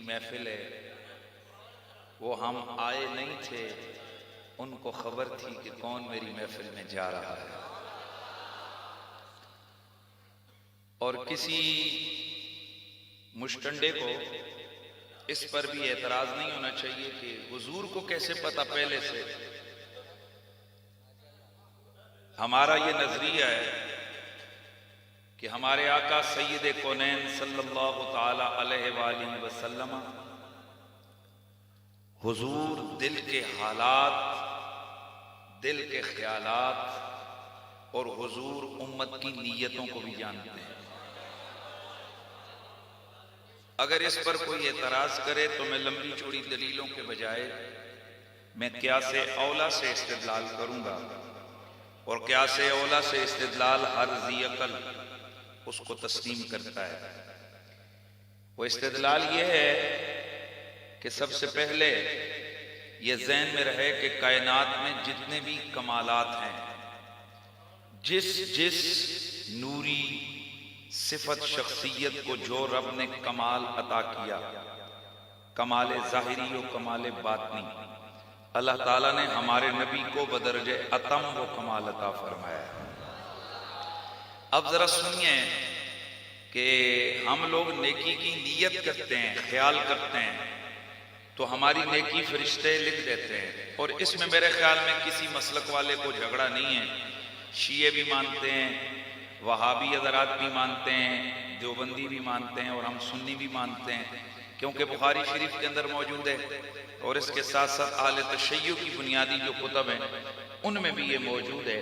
محفل ہے، وہ ہم آئے نہیں تھے، ان کو خبر تھی کہ کون میری محفل میں جا رہا ہے۔ اور کسی مشٹنڈے کو اس پر بھی اعتراض نہیں ہونا چاہیے کہ حضور کو کیسے پتہ پہلے سے۔ ہمارا یہ نظریہ ہے کہ ہمارے آقا سید کونین صلی اللہ تعالی علیہ وآلہ وسلم حضور دل کے حالات، دل کے خیالات اور حضور امت کی نیتوں کو بھی جانتے ہیں۔ اگر اس پر کوئی اعتراض کرے تو میں لمبی چوڑی دلیلوں کے بجائے میں قیاس اولیٰ سے استدلال کروں گا، اور قیاس اولیٰ سے استدلال ہر ذی عقل اس کو تسلیم کرتا ہے۔ وہ استدلال یہ ہے کہ سب سے پہلے یہ ذہن میں رہے کہ کائنات میں جتنے بھی کمالات ہیں، جس نوری صفت شخصیت کو جو رب نے کمال عطا کیا، کمال ظاہری و کمال باطنی، اللہ تعالیٰ نے ہمارے نبی کو بدرجہ اتم و کمال عطا فرمایا ہے۔ اب ذرا سنیے کہ ہم لوگ نیکی کی نیت کرتے ہیں، خیال کرتے ہیں، تو ہماری نیکی فرشتے لکھ دیتے ہیں، اور اس میں میرے خیال میں کسی مسلک والے کو جھگڑا نہیں ہے۔ شیعہ بھی مانتے ہیں، وہابی حضرات بھی مانتے ہیں، دیوبندی بھی مانتے ہیں، اور ہم سنی بھی مانتے ہیں، کیونکہ بخاری شریف کے اندر موجود ہے، اور اس کے ساتھ ساتھ اہل تشیع کی بنیادی جو کتب ہیں ان میں بھی یہ موجود ہے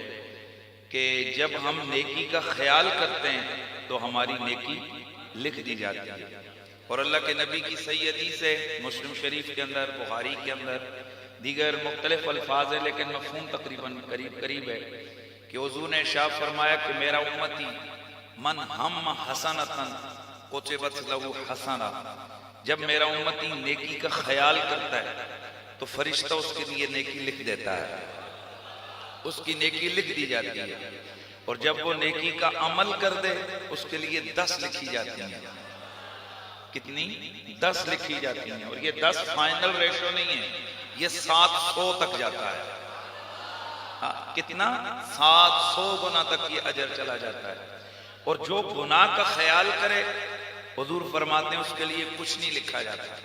کہ جب ہم نیکی کا خیال کرتے ہیں تو ہماری نیکی لکھ دی جاتی ہے۔ اور اللہ کے نبی کی صحیح حدیث ہے، مسلم شریف کے اندر، بخاری کے اندر، دیگر مختلف الفاظ ہیں لیکن مفہوم تقریباً قریب ہے کہ حضور نے ارشاد فرمایا کہ میرا امتی من ہم حسنۃ کتبت لہ حسنہ، جب میرا امتی نیکی کا خیال کرتا ہے تو فرشتہ اس کے لیے نیکی لکھ دیتا ہے، اس کی نیکی لکھ دی جاتی ہے، اور جب وہ نیکی کا عمل کر دے اس کے لیے 10 لکھی جاتی ہیں۔ کتنی؟ 10 لکھی جاتی ہیں، اور یہ 10 فائنل ریشو نہیں ہے، یہ 700 تک جاتا ہے۔ کتنا؟ 700 گنا تک یہ اجر چلا جاتا ہے۔ اور جو گناہ کا خیال کرے حضور فرماتے ہیں اس کے لیے کچھ نہیں لکھا جاتا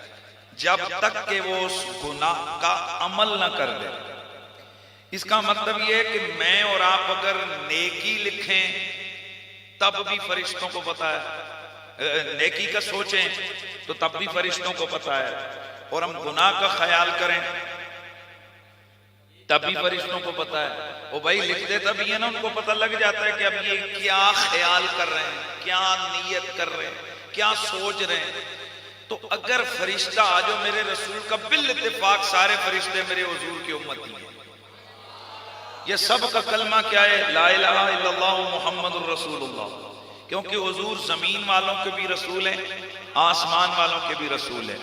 جب تک کہ وہ اس گناہ کا عمل نہ کر دے۔ اس کا مطلب یہ ہے کہ میں اور آپ اگر نیکی لکھیں تب بھی فرشتوں کو پتا ہے، نیکی کا سوچیں تو تب بھی فرشتوں کو پتا ہے، اور ہم گناہ کا خیال کریں تب بھی فرشتوں کو پتا ہے۔ وہ بھائی لکھتے تب یہ نا ان کو پتہ لگ جاتا ہے کہ اب یہ کیا خیال کر رہے ہیں، کیا نیت کر رہے ہیں، کیا سوچ رہے ہیں۔ تو اگر فرشتہ آجو میرے رسول کا بالاتفاق سارے فرشتے میرے حضور کی امتی ہیں۔ یہ سب کا کلمہ کیا ہے؟ لا الہ الا اللہ محمد الرسول اللہ، کیونکہ حضور زمین والوں کے بھی رسول ہیں، آسمان والوں کے بھی رسول ہیں۔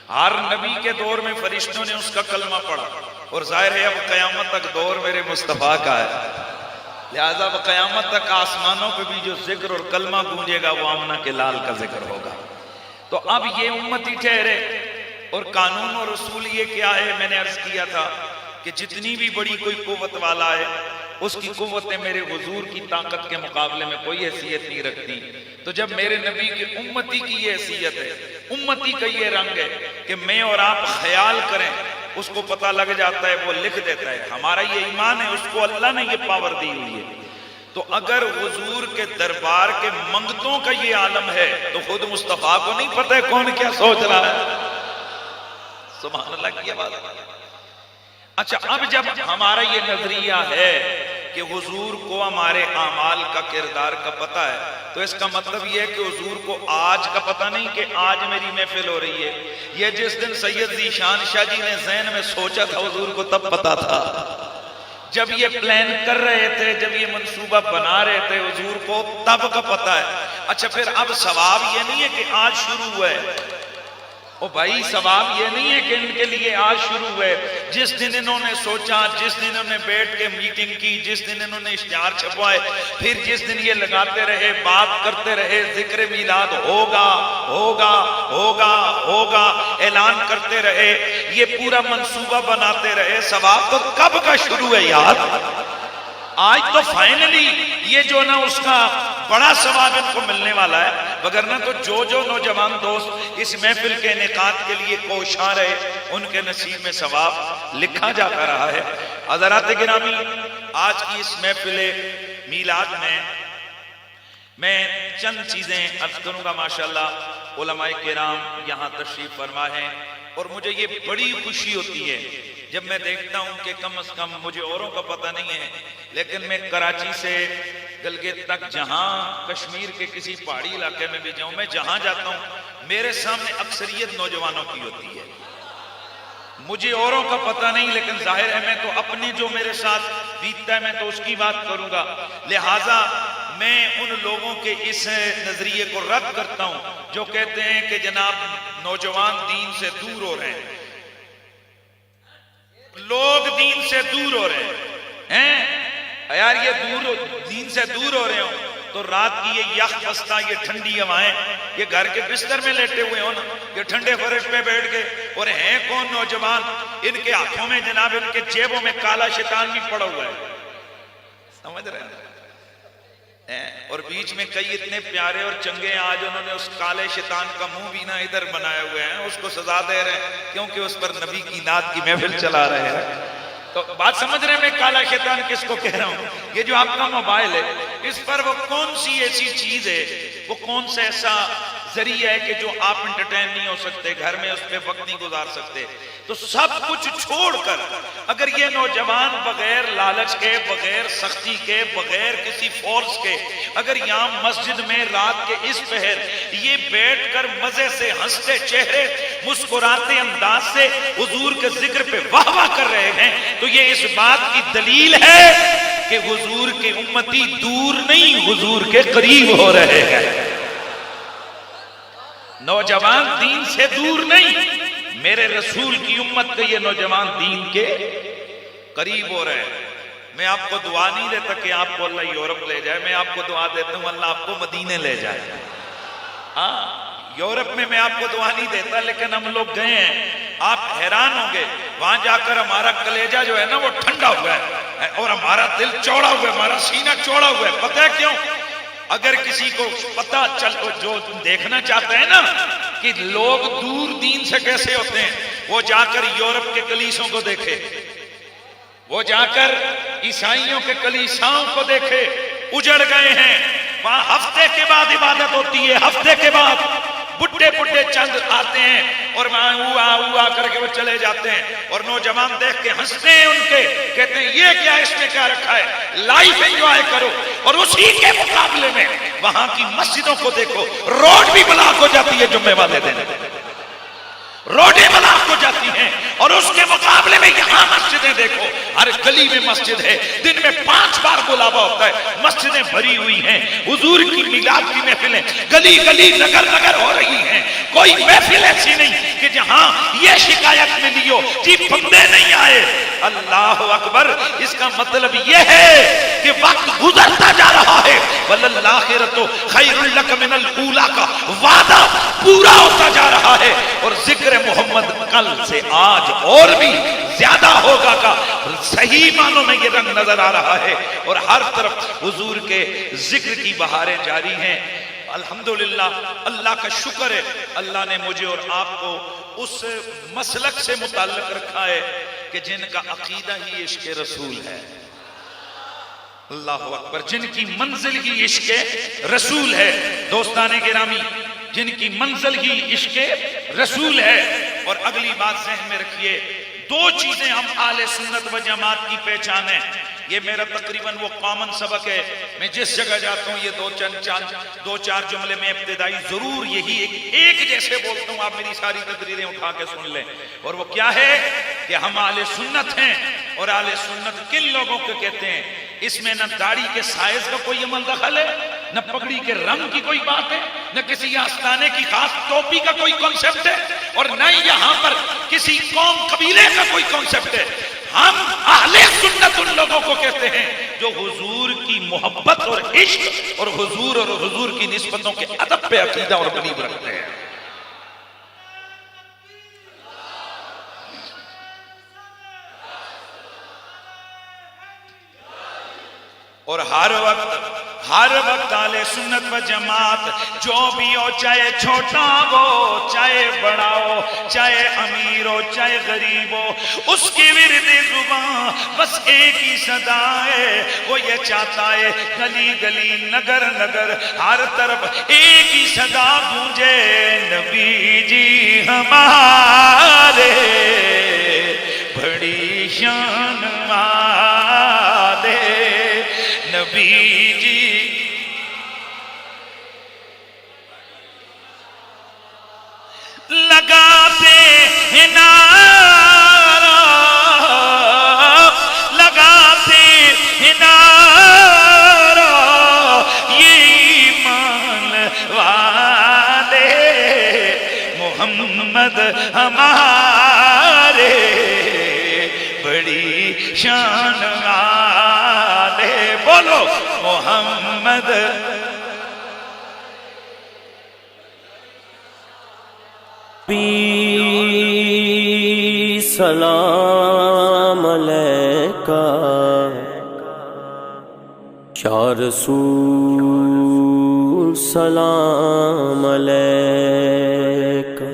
ہر نبی کے دور میں فرشتوں نے اس کا کلمہ پڑھا، اور ظاہر ہے اب قیامت تک دور میرے مصطفیٰ کا ہے، لہذا اب قیامت تک آسمانوں پہ بھی جو ذکر اور کلمہ گونجے گا وہ آمنہ کے لال کا ذکر ہوگا۔ تو اب یہ امتی ٹھہرے، اور قانون اور رسول یہ کیا ہے؟ میں نے عرض کیا تھا کہ جتنی بھی بڑی کوئی قوت والا ہے اس کی قوتیں میرے حضور کی طاقت کے مقابلے میں کوئی حیثیت نہیں رکھتی۔ تو جب میرے نبی کی امتی کی یہ حیثیت ہے، امتی کا یہ رنگ ہے کہ میں اور آپ خیال کریں اس کو پتہ لگ جاتا ہے، وہ لکھ دیتا ہے۔ ہمارا یہ ایمان ہے، اس کو اللہ نے یہ پاور دی ہوئی ہے۔ تو اگر حضور کے دربار کے منگتوں کا یہ عالم ہے تو خود مصطفیٰ کو نہیں پتہ ہے کون کیا سوچ رہا ہے؟ سبحان اللہ کی بات۔ اچھا، اب جب ہمارا یہ نظریہ ہے کہ حضور کو ہمارے اعمال کا، کردار کا پتہ ہے، تو اس کا مطلب یہ ہے کہ حضور کو آج کا پتہ نہیں کہ آج میری محفل ہو رہی ہے۔ یہ جس دن سید ذیشان شاہ جی نے ذہن میں سوچا تھا حضور کو تب پتہ تھا، جب یہ پلان کر رہے تھے، جب یہ منصوبہ بنا رہے تھے حضور کو تب کا پتہ ہے۔ اچھا، پھر اب ثواب یہ نہیں ہے کہ آج شروع ہوا ہے، او بھائی ثواب یہ نہیں ہے کہ ان کے لیے آج شروع ہوئے، جس دن انہوں نے سوچا، جس دن انہوں نے بیٹھ کے میٹنگ کی، جس دن انہوں نے اشتہار چھپوائے، پھر جس دن یہ لگاتے رہے، بات کرتے رہے، ذکر میلاد ہوگا ہوگا ہوگا ہوگا اعلان کرتے رہے، یہ پورا منصوبہ بناتے رہے، ثواب تو کب کا شروع ہے یار؟ آج تو فائنلی یہ جو نا اس کا بڑا ثواب ان کو ملنے والا ہے، وگرنہ تو جو نوجوان دوست اس محفل کے انعقاد کے لیے کوشاں رہے، ان کے نصیب میں ثواب لکھا جاتا رہا ہے۔ حضرات گرامی، آج کی اس محفل میلاد میں چند چیزیں عرض کروں گا۔ ماشاءاللہ علماء کرام یہاں تشریف فرما ہے، اور مجھے یہ بڑی خوشی ہوتی ہے جب میں دیکھتا ہوں کہ کم از کم، مجھے اوروں کا پتہ نہیں ہے، لیکن میں کراچی سے گلگت تک جہاں کشمیر کے کسی پہاڑی علاقے میں بھی جاؤں، میں جہاں جاتا ہوں میرے سامنے اکثریت نوجوانوں کی ہوتی ہے۔ مجھے اوروں کا پتہ نہیں، لیکن ظاہر ہے میں تو اپنے جو میرے ساتھ بیتتا ہے میں تو اس کی بات کروں گا، لہٰذا میں ان لوگوں کے اس نظریے کو رد کرتا ہوں جو کہتے ہیں کہ جناب نوجوان دین سے دور ہو رہے ہیں، لوگ دین سے دور ہو رہے ہیں۔ یار یہ دین سے دور ہو رہے ہوں تو رات کی یہ یخ بستہ، یہ ٹھنڈی ہوائیں، یہ گھر کے بستر میں لیٹے ہوئے ہوں نا، یہ ٹھنڈے فرش پہ بیٹھ کے، اور ہیں کون نوجوان، ان کے ہاتھوں میں جناب ان کے جیبوں میں کالا شیطان بھی پڑا ہوا ہے، سمجھ رہے ہیں؟ اور بیچ میں کئی اتنے پیارے اور چنگے آج انہوں نے اس کالے شیطان کا منہ بھی نہ ادھر بنائے ہوئے ہیں، اس کو سزا دے رہے ہیں کیونکہ اس پر نبی کی نعت کی محفل چلا رہے ہیں۔ تو بات سمجھ رہے ہیں میں کالا شیطان کس کو کہہ رہا ہوں؟ یہ جو آپ کا موبائل ہے، اس پر وہ کون سی ایسی چیز ہے، وہ کون سا ایسا ذریعہ ہے کہ جو آپ انٹرٹین نہیں ہو سکتے، گھر میں اس پہ وقت نہیں گزار سکتے؟ تو سب کچھ چھوڑ کر اگر یہ نوجوان بغیر لالچ کے، بغیر سختی کے، بغیر کسی فورس کے، اگر یہاں مسجد میں رات کے اس پہر یہ بیٹھ کر مزے سے ہنستے چہرے، مسکراتے انداز سے حضور کے ذکر پہ واہ واہ کر رہے ہیں، تو یہ اس بات کی دلیل ہے کہ حضور کے امتی دور نہیں، حضور کے قریب ہو رہے ہیں۔ نوجوان دین سے دور نہیں، میرے رسول کی امت کے یہ نوجوان دین کے قریب ہو رہے ہیں۔ میں آپ کو دعا نہیں دیتا کہ آپ کو اللہ یورپ لے جائے، میں آپ کو دعا دیتا ہوں اللہ آپ کو مدینے لے جائے۔ یورپ میں آپ کو دعا نہیں دیتا، لیکن ہم لوگ گئے ہیں، آپ حیران ہوں گے، وہاں جا کر ہمارا کلیجہ جو ہے نا وہ ٹھنڈا ہوا ہے، اور ہمارا دل چوڑا ہوا ہے، ہمارا سینہ چوڑا ہوا ہے۔ پتہ ہے کیوں؟ اگر کسی کو پتہ چل، جو دیکھنا چاہتے ہیں نا کہ لوگ دور دین سے کیسے ہوتے ہیں، وہ جا کر یورپ کے کلیسوں کو دیکھے، وہ جا کر عیسائیوں کے کلیساؤں کو دیکھے، اجڑ گئے ہیں، وہاں ہفتے کے بعد عبادت ہوتی ہے، ہفتے کے بعد بڈھے بڈھے چند آتے ہیں اور وہاں ہوا کر کے وہ چلے جاتے ہیں، اور نوجوان دیکھ کے ہنستے ہیں ان کے، کہتے ہیں یہ کیا، اس میں کیا رکھا ہے، لائف انجوائے کرو۔ اور اسی کے مقابلے میں وہاں کی مسجدوں کو دیکھو، روڈ بھی بلاک ہو جاتی ہے جمعے والے دن، روڈیں بلاک ہو جاتی ہیں، اور اس کے مقابلے میں یہاں مسجدیں دیکھو، ہر گلی میں مسجد ہے، دن میں 5 بار بلاوا ہوتا ہے، مسجدیں بھری ہوئی ہیں، حضور کی میلاد کی محفلیں گلی گلی نگر نگر ہو رہی ہیں، کوئی محفل ایسی نہیں کہ جہاں یہ شکایت ملی ہو کہ بندے نہیں آئے۔ اللہ اکبر، اس کا مطلب یہ ہے کہ وقت گزرتا جا رہا ہے، وَلَلْآخِرَةُ خَيْرٌ لَكَ مِنَ الْأُولَىٰ کا وعدہ پورا ہوتا جا رہا ہے، اور ذکر محمد کل سے آج اور بھی زیادہ ہوگا کا صحیح معنوں میں یہ رنگ نظر آ رہا ہے، اور ہر طرف حضور کے ذکر کی بہاریں جاری ہیں۔ الحمدللہ، اللہ کا شکر ہے، اللہ نے مجھے اور آپ کو اس مسلک سے متعلق رکھا ہے کہ جن کا عقیدہ ہی عشق رسول ہے۔ اللہ اکبر، جن کی منزل ہی عشق رسول ہے۔ دوستان گرامی، جن کی منزل ہی عشق رسول ہے۔ اور اگلی بات ذہن میں رکھیے، 2 چیزیں ہم اہل سنت و جماعت کی پہچان ہیں۔ یہ میرا تقریباً وہ کامن سبق ہے، میں جس جگہ جاتا ہوں یہ 2-4 جملے میں ابتدائی ضرور یہی ایک جیسے بولتا ہوں، آپ میری ساری تقریریں اٹھا کے سن لیں۔ اور وہ کیا ہے کہ ہم اہل سنت ہیں، اور اہل سنت کن لوگوں کو کہتے ہیں؟ اس میں نہ داڑھی کے سائز کا کوئی عمل دخل ہے، نہ پگڑی کے رنگ کی کوئی بات ہے، نہ کسی آستانے کی خاص ٹوپی کا کوئی کانسیپٹ ہے، اور نہ یہاں پر کسی قوم قبیلے کا کوئی کانسیپٹ ہے۔ ہم اہل سنت ان لوگوں کو کہتے ہیں جو حضور کی محبت اور عشق اور حضور کی نسبتوں کے ادب پہ عقیدہ اور بلیو رکھتے ہیں۔ اور ہر وقت اہل سنت و جماعت جو بھی ہو، چاہے چھوٹا ہو چاہے بڑا ہو، چاہے امیر ہو چاہے غریب ہو، اس کی ورد زبان بس ایک ہی صدا ہے، وہ یہ چاہتا ہے گلی گلی نگر نگر ہر طرف ایک ہی صدا گونجے، نبی جی ہمارے بڑی شان والے، نبی جی لگاتے ہیں نعرہ، لگاتے ہیں نعرہ یہ ایمان والے، محمد ہمارے بڑی شان والے، بولو محمد۔ سلام علیکہ یا رسول، سلام علیکہ۔